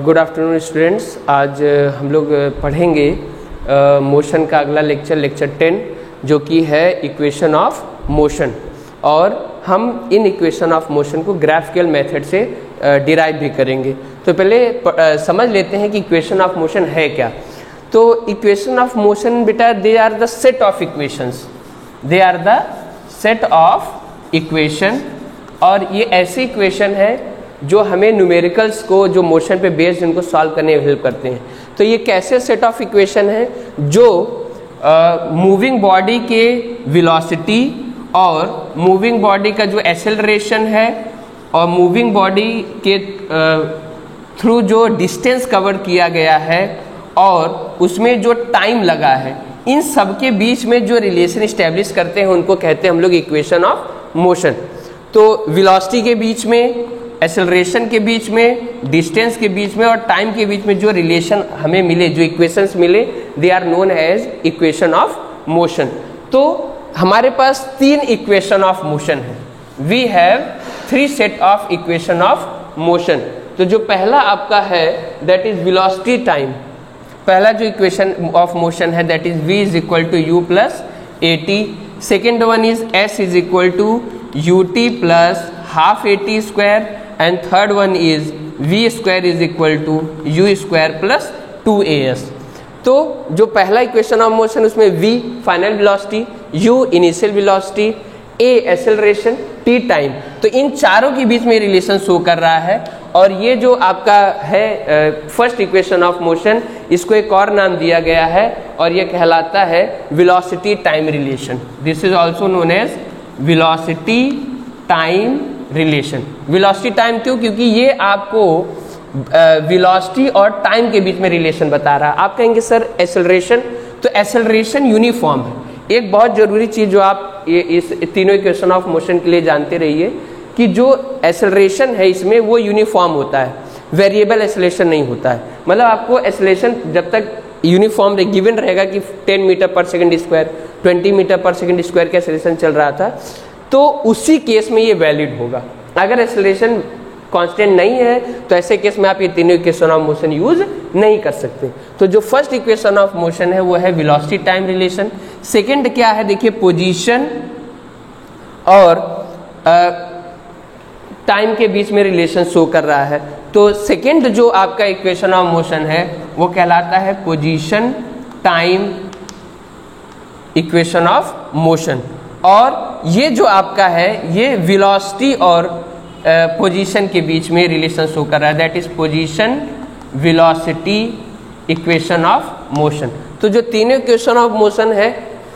Good afternoon students. आज हम लोग पढ़ेंगे मोशन का अगला लेक्चर 10 जो कि है इक्वेशन ऑफ मोशन, और हम इन इक्वेशन ऑफ मोशन को ग्राफिकल मेथड से डिराइव भी करेंगे। तो पहले समझ लेते हैं कि इक्वेशन ऑफ मोशन है क्या। तो इक्वेशन ऑफ मोशन बेटा they are the set of equations, they are the set of equation, और ये ऐसी इक्वेशन है जो हमें न्यूमेरिकल्स को जो मोशन पे बेस्ड इनको सॉल्व करने में हेल्प करते हैं। तो ये कैसे सेट ऑफ इक्वेशन है जो मूविंग बॉडी के वेलोसिटी और मूविंग बॉडी का जो एक्सेलरेशन है और मूविंग बॉडी के थ्रू जो डिस्टेंस कवर किया गया है और उसमें जो टाइम लगा है, इन सब के बीच में जो रिलेशन इस्टेब्लिश करते हैं उनको कहते हैं हम लोग इक्वेशन ऑफ मोशन। तो वेलोसिटी के बीच में, एक्सेलरेशन के बीच में, डिस्टेंस के बीच में और टाइम के बीच में जो रिलेशन हमें मिले, जो इक्वेशंस मिले, they are known as equation of motion. तो हमारे पास 3 इक्वेशन ऑफ मोशन है। We have 3 set of equation of motion. तो जो पहला आपका है दैट इज वेलोसिटी टाइम। पहला जो इक्वेशन ऑफ मोशन है that is v is equal to u plus at। Second one is s is equal to ut plus half at square, and third one is v square is equal to u square plus 2as। तो जो पहला equation of motion उसमें v final velocity, u initial velocity, a acceleration, t time, तो इन चारों के बीच में relation show कर रहा है। और ये जो आपका है फर्स्ट इक्वेशन ऑफ मोशन, इसको एक और नाम दिया गया है और ये कहलाता है velocity time relation. This is also known as velocity time relation. Velocity time क्यों? क्योंकि ये आपको वेलोसिटी और टाइम के बीच में रिलेशन बता रहा है। आप कहेंगे सर एक्सेलरेशन, तो एक्सेलरेशन यूनिफॉर्म है। एक बहुत जरूरी चीज जो आप इस तीनों इक्वेशन ऑफ मोशन के लिए जानते रहिए कि जो एक्सेलरेशन है इसमें वो यूनिफॉर्म होता है, वेरिएबल एक्सेलरेशन नहीं होता है। मतलब आपको एक्सेलरेशन जब तक यूनिफॉर्म गिवन रहेगा कि 10 मीटर पर सेकंड स्क्वायर, 20 मीटर पर सेकंड स्क्वायर का एक्सेलरेशन चल रहा था, तो उसी केस में ये वैलिड होगा। अगर एक्सेलरेशन कांस्टेंट नहीं है तो ऐसे केस में आप ये तीनों इक्वेशन ऑफ मोशन यूज नहीं कर सकते। तो जो फर्स्ट इक्वेशन ऑफ मोशन है वो है वेलोसिटी टाइम रिलेशन। सेकंड क्या है देखिए, पोजीशन और टाइम के बीच में रिलेशन शो कर रहा है। तो सेकंड जो आपका इक्वेशन ऑफ मोशन है वो कहलाता है position time equation of motion. और ये जो आपका है ये वेलोसिटी और पोजीशन के बीच में रिलेशन शो कर रहा है, that is position velocity equation of motion. तो जो तीनों इक्वेशन ऑफ मोशन है,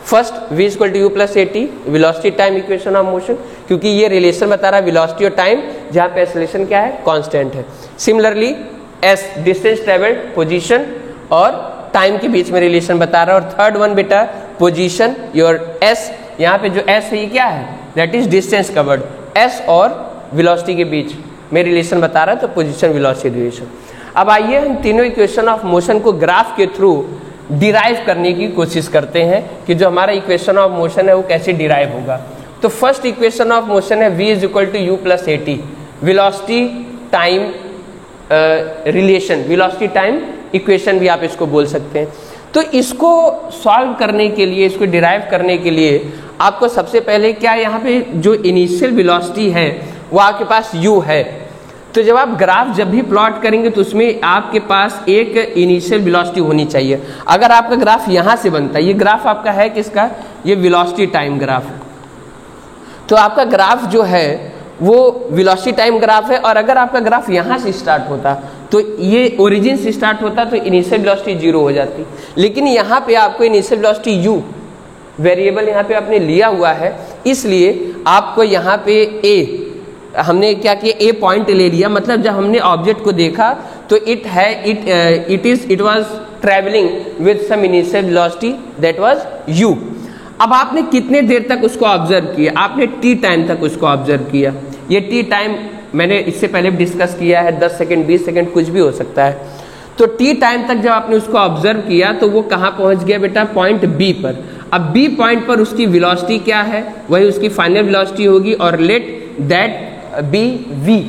first v equal to u plus at, velocity time equation of motion, क्योंकि ये रिलेशन बता रहा है वेलोसिटी और टाइम, जहाँ पे एक्सेलरेशन क्या है, कांस्टेंट है। Similarly s distance travelled, position और टाइम के बीच में रिलेशन बता रहा है। और थर्ड वन बेटा पोजीशन, योर s, यहाँ पे जो s है ये क्या है, that is distance covered. s और वेलोसिटी के बीच में रिलेशन बता रहा है, तो पोजीशन वेलोसिटी रिलेशन। अब आइए हम तीनों इक्वेशन ऑफ मोशन को ग्राफ के थ्रू डिराइव करने की कोशिश करते हैं कि जो हमारा इक्वेशन ऑफ मोशन है वो कैसे डिराइव होगा। तो फर्स्ट इक्वेशन ऑफ मोशन है v is equal to u plus at, velocity time relation, velocity time equation भी आप इसको बोल सकते हैं। तो इसको सॉल्व करने के लिए, इसको डिराइव करने के लिए आपको सबसे पहले क्या, यहाँ पे जो इनिशियल वेलोसिटी है वो आपके पास u है। तो जब आप ग्राफ जब भी प्लॉट करेंगे तो उसमें आपके पास एक इनिशियल वेलोसिटी होनी चाहिए। अगर आपका ग्राफ यहाँ से बनता है, ये ग्राफ आपका है किसका, ये वेलोसिटी टाइम ग्राफ, तो आपका ग्राफ जो है वो वेलोसिटी टाइम ग्राफ है। और अगर आपका ग्राफ यहाँ से स्टार्ट होता तो ये ओरिजिन से स्टार्ट होता तो इनिशियल वेलोसिटी 0 हो जाती, लेकिन यहाँ पे आपको इनिशियल वेलोसिटी u वेरिएबल यहाँ पे आपने लिया हुआ है, इसलिए आपको यहाँ पे a, हमने क्या किया, ए पॉइंट ले लिया। मतलब जब हमने ऑब्जेक्ट को देखा तो it was travelling with some initial velocity that was u। अब आपने कितने देर तक उसको ऑब्जर्व किया, आपने t टाइम तक उसको ऑब्जर्व किया। ये t टाइम मैंने इससे पहले डिस्कस किया है, 10 सेकेंड 20 सेकेंड कुछ भी हो सकता है। तो t टाइम तक जब आपने उसको ऑब्जर्व किया तो वो कहाँ पहुंच गया बेटा, पॉइंट b पर। अब b पॉइंट पर उसकी वेलोसिटी क्या है, वही उसकी फाइनल वेलोसिटी होगी, और let that be v।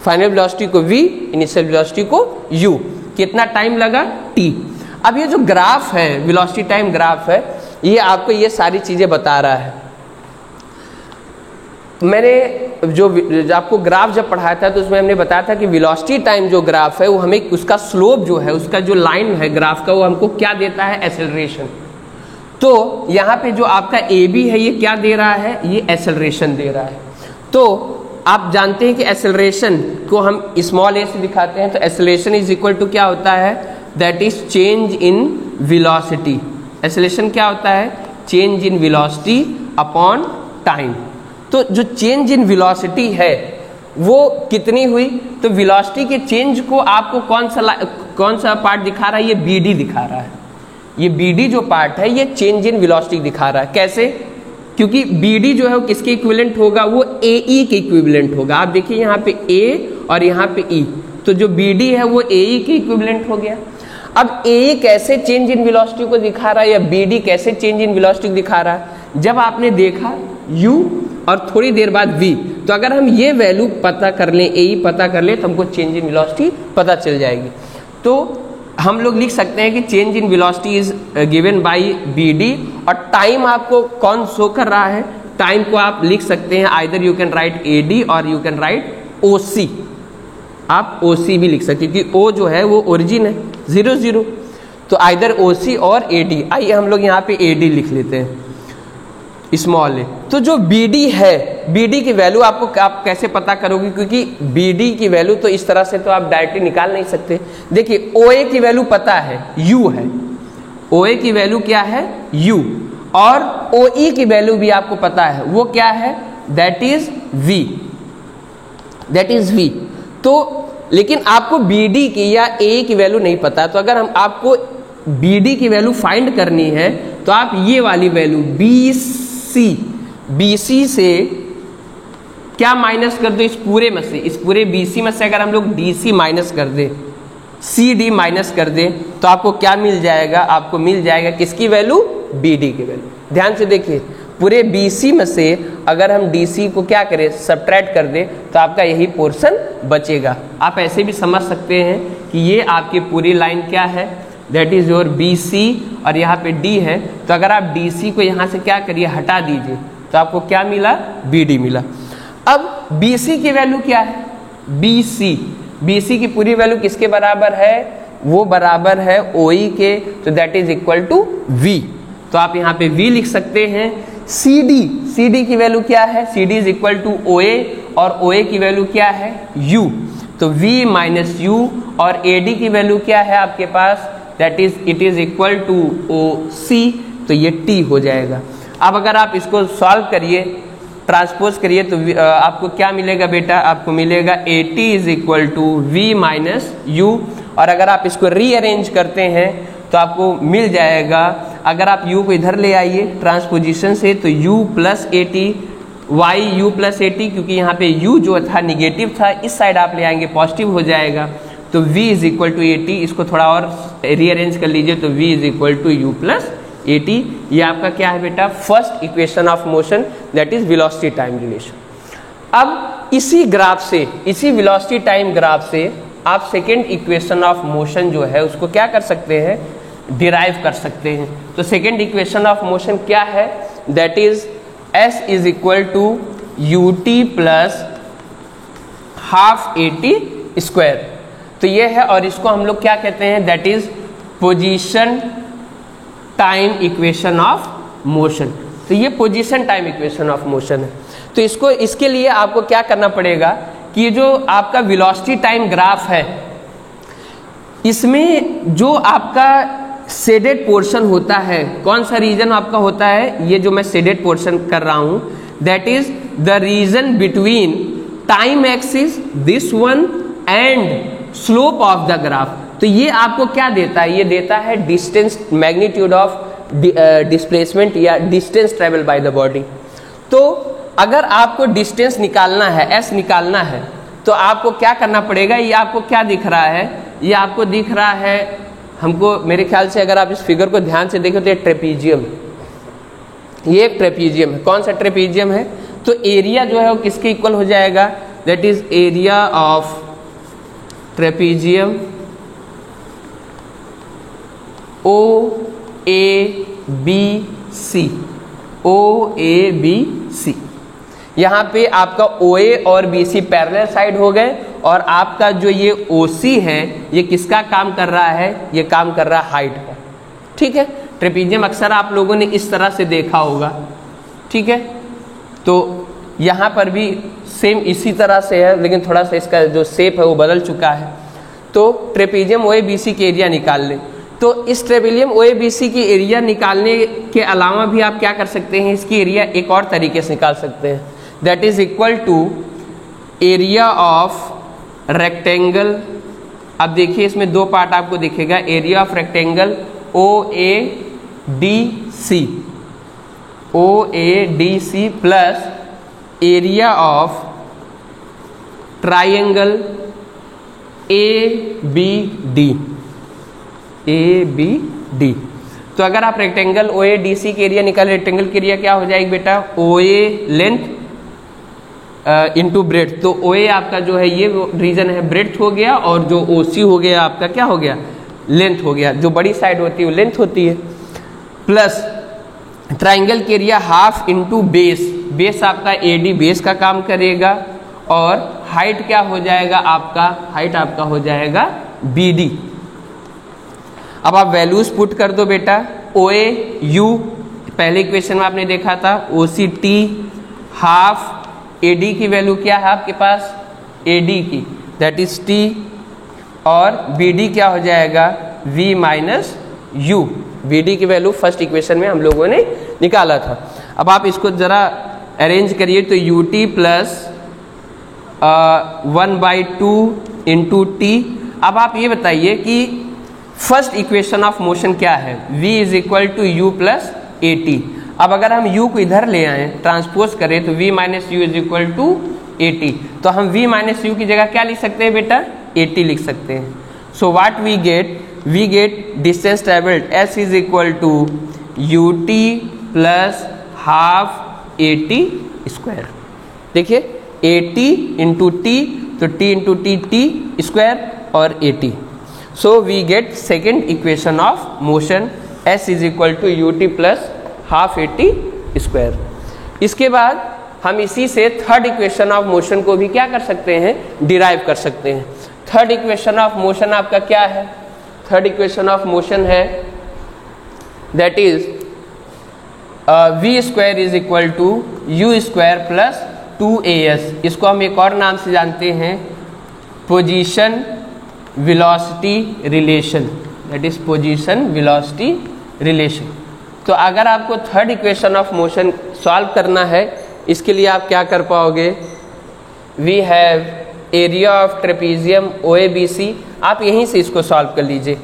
Final velocity को v, इनिशियल वेलोसिटी को u। कितना टाइम लगा t। अब ये जो ग्राफ है, वेलोसिटी टाइम ग्राफ है, ये आपको ये सारी चीजें बता रहा है। मैंने जो आपको ग्राफ जब पढ़ाया था तो उसमें हमने बताया था कि वेलोसिटी टाइम जो ग्राफ है वो हमें उसका स्लोप जो है, उसका जो लाइन है ग्राफ का, वो हमको क्या देता है, एक्सेलरेशन। तो यहाँ पे जो आपका ए बी है ये क्या दे रहा है, ये एक्सेलरेशन दे रहा है। तो आप जानते हैं कि एक्सेलरेशन को हम स्मॉल ए से दिखाते हैं, तो एक्सेलरेशन इज इक्वल टू क्या होता है, that is change in velocity. Acceleration क्या होता है, change in velocity upon time. तो जो चेंज इन वेलोसिटी है वो कितनी हुई, तो वेलोसिटी के चेंज को आपको कौन सा पार्ट दिखा रहा है, ये बी डी दिखा रहा है। ये बी डी जो पार्ट है ये चेंज इन वेलोसिटी दिखा रहा है। कैसे, क्योंकि बी डी जो है वो किसके इक्विवेलेंट होगा, वो ए ई के इक्विवेलेंट होगा। आप देखिए यहाँ पे ए और यहाँ पे ई, तो जो बी डी है वो ए ई के इक्विवेलेंट हो गया। अब ए ई कैसे चेंज इन वेलोसिटी को दिखा रहा है या बी डी कैसे चेंज इन वेलोसिटी को दिखा रहा है, जब आपने देखा u और थोड़ी देर बाद v, तो अगर हम ये वैल्यू पता कर लें, ए पता कर लें, तो हमको चेंज इन वेलोसिटी पता चल जाएगी। तो हम लोग लिख सकते हैं कि change in velocity is given by B D. और टाइम आपको कौन शो कर रहा है, टाइम को आप लिख सकते हैं either you can write A D और यू कैन राइट ओ सी। आप ओ सी भी लिख सकते हैं क्योंकि ओ जो है वो ओरिजिन है 0 0, तो आइदर ओ सी और ए डी। आइए हम लोग यहाँ पे ए डी लिख लेते हैं, स्मॉल ए। तो जो बी डी है, बी डी की वैल्यू आप कैसे पता करोगे, क्योंकि बी डी की वैल्यू तो इस तरह से तो आप डायरेक्टली निकाल नहीं सकते। देखिए ओ ए की वैल्यू पता है, यू है, ओ ए की वैल्यू क्या है, यू, और ओ ई की वैल्यू भी आपको पता है, वो क्या है, that is v, that is v. तो लेकिन आपको बी डी की या ए की वैल्यू नहीं पता, तो अगर हम आपको बी डी की वैल्यू फाइंड करनी है तो आप ये वाली वैल्यू बी सी से क्या माइनस कर दो, इस पूरे में से, इस पूरे बी सी में से अगर हम लोग डी सी माइनस कर दे, सी डी माइनस कर दे, तो आपको क्या मिल जाएगा, आपको मिल जाएगा किसकी वैल्यू, बी डी की वैल्यू। ध्यान से देखिए, पूरे बी सी में से अगर हम डी सी को क्या करें, सब्ट्रैक्ट कर दे, तो आपका यही पोर्शन बचेगा। आप ऐसे भी समझ सकते हैं कि ये आपकी पूरी लाइन क्या है, that is your B C, और यहाँ पे डी है। तो अगर आप डी सी को यहाँ से क्या करिए, हटा दीजिए, तो आपको क्या मिला, बी डी मिला। अब बी सी की वैल्यू क्या है, बी सी की पूरी वैल्यू किसके बराबर है, वो बराबर है ओ ई के, तो that is equal to v. तो आप यहाँ पे v लिख सकते हैं। सी डी की वैल्यू क्या है, C D is equal to O A, और ओ ए की वैल्यू क्या है, u, तो v माइनस u, और ए डी की वैल्यू क्या है आपके पास, that is it is equal to O C, तो ये t हो जाएगा। अब अगर आप इसको सॉल्व करिए, ट्रांसपोज करिए, तो आपको क्या मिलेगा बेटा, आपको मिलेगा a t is equal to v minus u, और अगर आप इसको रीअरेंज करते हैं तो आपको मिल जाएगा, अगर आप u को इधर ले आइए ट्रांसपोजिशन से, तो u plus a T, why you plus a T, क्योंकि यहाँ पे u जो था निगेटिव था, इस साइड आप ले आएंगे पॉजिटिव हो जाएगा, तो v is equal to a t. इसको थोड़ा और रीअरेंज कर लीजिए, तो v is equal to u plus a t. ये आपका क्या है बेटा, first equation of motion, that is velocity time relation. अब इसी ग्राफ से, इसी वेलोसिटी टाइम ग्राफ से आप सेकेंड इक्वेशन ऑफ मोशन जो है उसको क्या कर सकते हैं, डिराइव कर सकते हैं। तो सेकेंड इक्वेशन ऑफ मोशन क्या है, that is s is equal to U T plus half A T square. तो ये है, और इसको हम लोग क्या कहते हैं, that is position time equation of motion. तो ये position time equation of motion है। तो इसको, इसके लिए आपको क्या करना पड़ेगा कि जो आपका वेलोसिटी टाइम ग्राफ है, इसमें जो आपका शेडेड पोर्शन होता है, कौन सा रीजन आपका होता है, ये जो मैं शेडेड पोर्शन कर रहा हूं, that is the region between time axis this one and slope of the graph. तो ये आपको क्या देता है, ये देता है डिस्टेंस, मैग्नीट्यूड ऑफ डिस्प्लेसमेंट या distance travel by the body. तो अगर आपको डिस्टेंस निकालना है, s निकालना है, तो आपको क्या करना पड़ेगा, ये आपको क्या दिख रहा है, ये आपको दिख रहा है हमको, मेरे ख्याल से अगर आप इस फिगर को ध्यान से देखो तो ये ट्रेपीजियम है, ये एक ट्रेपीजियम है। कौन सा ट्रेपीजियम है, तो एरिया जो है वो किसके इक्वल हो जाएगा, that is area of trapezium O A B C, O A B C. यहाँ पे आपका ओ ए और बी सी पैरेलल साइड हो गए, और आपका जो ये ओ सी है ये किसका काम कर रहा है, ये काम कर रहा है हाइट का। ठीक है, ट्रेपीजियम अक्सर आप लोगों ने इस तरह से देखा होगा। ठीक है, तो यहाँ पर भी सेम इसी तरह से है, लेकिन थोड़ा सा इसका जो शेप है वो बदल चुका है। तो ट्रेपीजियम ओ ए बी सी की एरिया निकाल लें। तो इस ट्रेपीजियम ओ ए बी सी की एरिया निकालने के अलावा भी आप क्या कर सकते हैं, इसकी एरिया एक और तरीके से निकाल सकते हैं, that is equal to area of rectangle. अब देखिए इसमें दो पार्ट आपको दिखेगा, area of rectangle O A D C, O A D C plus area of triangle A B D, A B D. तो अगर आप रेक्टेंगल ओ ए डी सी की एरिया निकालें, रेक्टेंगल की एरिया क्या हो जाएगी बेटा, ओ ए लेंथ इंटू ब्रेड्थ। तो ओ ए आपका जो है ये रीजन है ब्रेड्थ हो गया, और जो ओ सी हो गया आपका क्या हो गया, लेंथ हो गया। जो बड़ी साइड होती है वो लेंथ होती है, प्लस ट्राइंगल की area half into base, base आपका ए डी बेस का काम करेगा, और हाइट क्या हो जाएगा आपका, हाइट आपका हो जाएगा बी डी। अब आप वैल्यूज पुट कर दो बेटा, ओ ए यू पहले इक्वेशन में आपने देखा था, O C T half, A D की वैल्यू क्या है आपके पास, ए डी की दैट इज टी, और बी डी क्या हो जाएगा v minus U. B D की वैल्यू फर्स्ट इक्वेशन में हम लोगों ने निकाला था। अब आप इसको जरा अरेंज करिए, तो U T plus 1/2 into t. अब आप ये बताइए कि फर्स्ट इक्वेशन ऑफ मोशन क्या है, v is equal to u plus a t. अब अगर हम u को इधर ले आए, ट्रांसपोज करें, तो v minus u is equal to a t. तो हम v माइनस यू की जगह क्या लिख सकते हैं बेटा, ए टी लिख सकते हैं। So what we get distance travelled s is equal to U T plus half A T square. देखिए ए टी इंटू टी, तो T into T T square और A T. So we get second equation of motion, s is equal to U T plus half A T square. इसके बाद हम इसी से third equation of motion को भी क्या कर सकते हैं, डिराइव कर सकते हैं। थर्ड इक्वेशन ऑफ मोशन आपका क्या है, थर्ड इक्वेशन ऑफ मोशन है that is v square is equal to u square plus 2as। इसको हम एक और नाम से जानते हैं, position velocity relation, that is position velocity relation. तो अगर आपको third equation of motion solve करना है, इसके लिए आप क्या कर पाओगे, we have area of trapezium O A B C. आप यहीं से इसको सॉल्व कर लीजिए।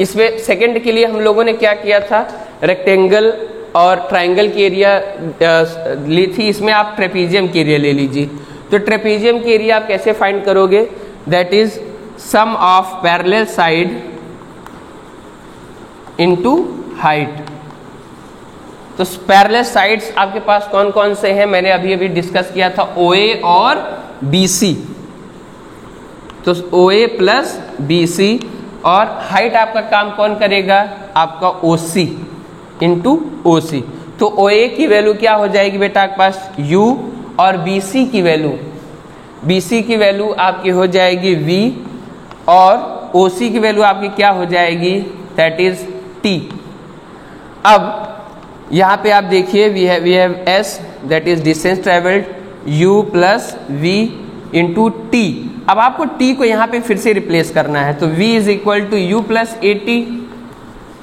इसमें सेकंड के लिए हम लोगों ने क्या किया था, रेक्टेंगल और ट्राइंगल की एरिया ली थी, इसमें आप ट्रेपीजियम की एरिया ले लीजिए। तो ट्रेपीजियम की एरिया आप कैसे फाइंड करोगे, that is sum of parallel side into height. तो पैरेलल साइड्स आपके पास कौन कौन से हैं, मैंने अभी अभी डिस्कस किया था, ओ ए और बी सी। तो ओ ए प्लस बी सी, और हाइट आपका काम कौन करेगा, आपका ओ सी इंटू ओ सी। तो ओ ए की वैल्यू क्या हो जाएगी बेटा आपके पास u, और बी सी की वैल्यू आपकी हो जाएगी v, और ओ सी की वैल्यू आपकी क्या हो जाएगी, दैट इज t। अब यहाँ पे आप देखिए we have s that is distance travelled u plus v into t. अब आपको t को यहाँ पे फिर से रिप्लेस करना है, तो v is equal to u plus a t.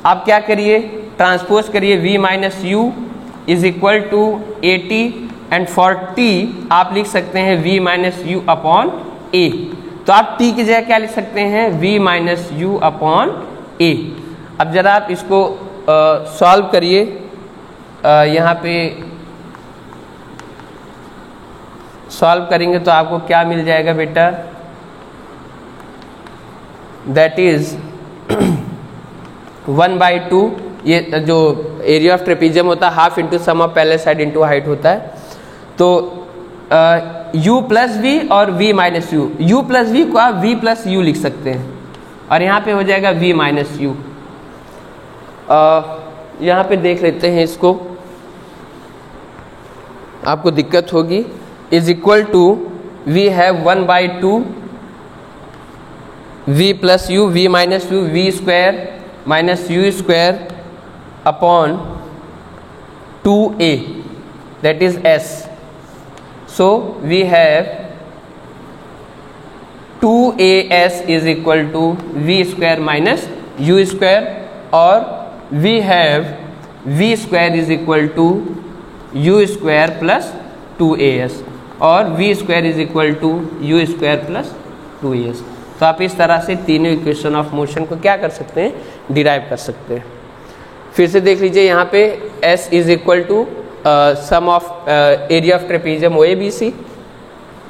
आप क्या करिए, ट्रांसपोज करिए, v minus u is equal to a t, and for t आप लिख सकते हैं v minus u upon a. तो आप t की जगह क्या लिख सकते हैं, v माइनस यू अपॉन ए। अब जरा आप इसको सॉल्व करिए, यहाँ पे सॉल्व करेंगे तो आपको क्या मिल जाएगा बेटा, दैट इज 1/2। ये जो एरिया ऑफ ट्रेपीजियम होता है half into sum of parallel side into height होता है। तो u प्लस वी और v minus u. u plus v को आप v प्लस यू लिख सकते हैं और यहाँ पे हो जाएगा v माइनस यू। यहाँ पे देख लेते हैं इसको, आपको दिक्कत होगी। Is equal to we have 1/2 v plus u, v minus u, v square minus u square upon 2a, that is s. So we have 2as is equal to v square minus u square, और we have v square is equal to u square plus 2as, और v square is equal to u square plus 2as। तो आप इस तरह से तीनों equation of motion को क्या कर सकते हैं, डिराइव कर सकते हैं। फिर से देख लीजिए, यहाँ पे s is equal to sum of area of trapezium O A B C,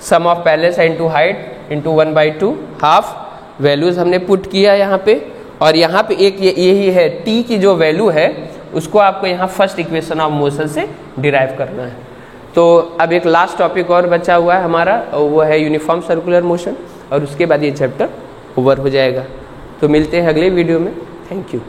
sum of parallel side into height into 1/2 half values हमने पुट किया यहाँ पे, और यहाँ पे एक यही है t की जो वैल्यू है उसको आपको यहाँ फर्स्ट इक्वेशन ऑफ मोशन से डिराइव करना है। तो अब एक लास्ट टॉपिक और बचा हुआ है हमारा, वो है यूनिफॉर्म सर्कुलर मोशन, और उसके बाद ये चैप्टर ओवर हो जाएगा। तो मिलते हैं अगले वीडियो में। Thank you.